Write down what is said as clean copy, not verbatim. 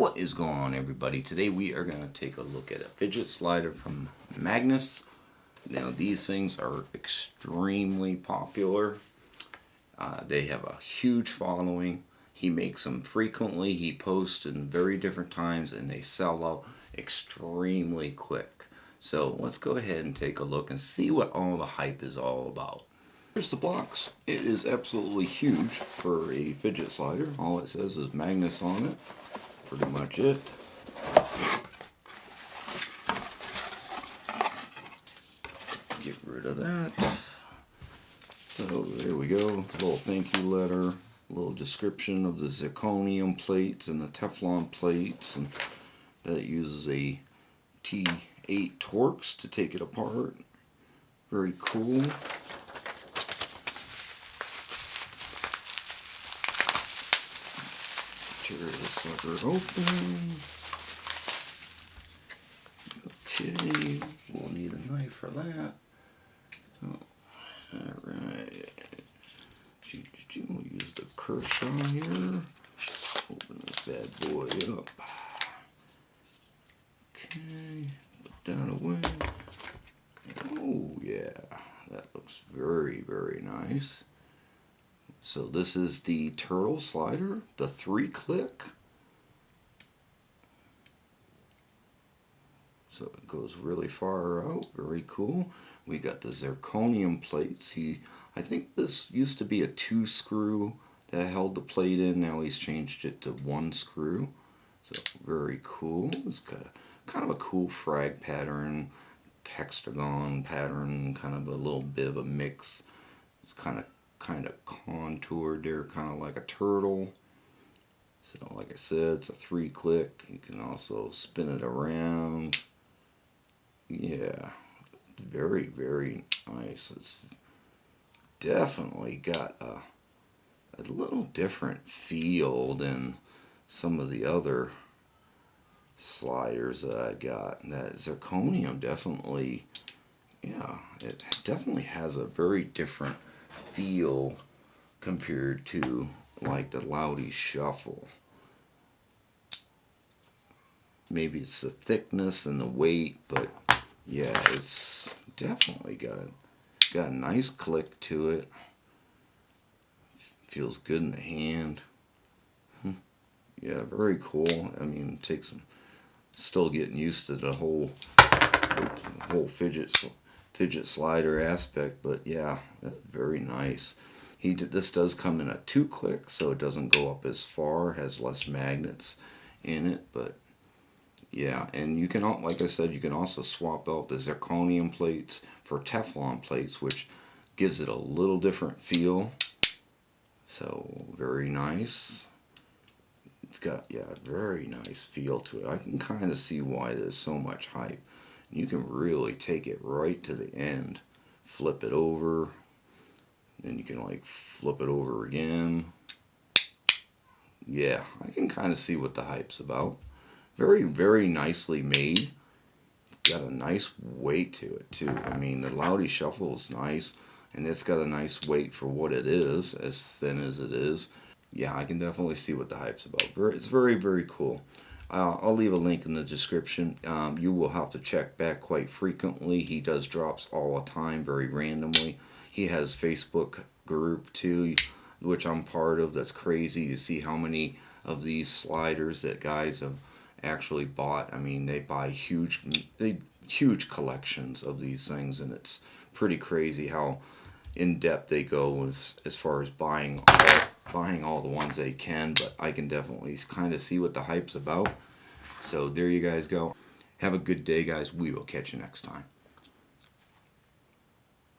What is going on, everybody? Today we are going to take a look at a fidget slider from Magnus. Now these things are extremely popular. They have a huge following. He makes them frequently. He posts in very different times and they sell out extremely quick. So let's go ahead and take a look and see what all the hype is all about. Here's the box. It is absolutely huge for a fidget slider. All it says is Magnus on it. Pretty much it. Get rid of that. So there we go. A little thank you letter. A little description of the zirconium plates and the Teflon plates. And that uses a T8 Torx to take it apart. Very cool. Tear this sucker open. Okay, we'll need a knife for that. Oh, alright. We'll use the Kershaw here. Open this bad boy up. Okay, put that away. Oh yeah, that looks very, very nice. So this is the turtle slider, the 3-click. So it goes really far out, very cool. We got the zirconium plates. I think this used to be a 2-screw that held the plate in. Now he's changed it to 1 screw. So very cool. It's got kind of a cool frag pattern, hexagon pattern, kind of a little bit of a mix. It's kind of contoured there, kind of like a turtle. So like I said, it's a 3-click. You can also spin it around. Yeah, very, very nice. It's definitely got a little different feel than some of the other sliders that I got. That zirconium definitely, yeah, it definitely has a very different feel compared to like the Loudy Shuffle. Maybe it's the thickness and the weight, but yeah, it's definitely got a nice click to it. Feels good in the hand. Yeah, very cool. I mean, it takes some still getting used to the whole fidget slider aspect, but yeah, that's very nice. This does come in a 2-click, so it doesn't go up as far, has less magnets in it, but yeah, and you can, like I said, you can also swap out the zirconium plates for Teflon plates, which gives it a little different feel. So very nice. It's got, yeah, a very nice feel to it. I can kind of see why there's so much hype. You can really take it right to the end. Flip it over. Then you can like flip it over again. Yeah, I can kind of see what the hype's about. Very, very nicely made. Got a nice weight to it too. I mean, the Loudy Shuffle is nice. And it's got a nice weight for what it is, as thin as it is. Yeah, I can definitely see what the hype's about. It's very, very cool. I'll leave a link in the description. You will have to check back quite frequently. He does drops all the time, very randomly. He has Facebook group too, which I'm part of. That's crazy to see how many of these sliders that guys have actually bought. I mean, they buy huge collections of these things, and it's pretty crazy how in depth they go as far as buying all the ones they can. But I can definitely kind of see what the hype's about. So there you guys go. Have a good day, guys. We will catch you next time.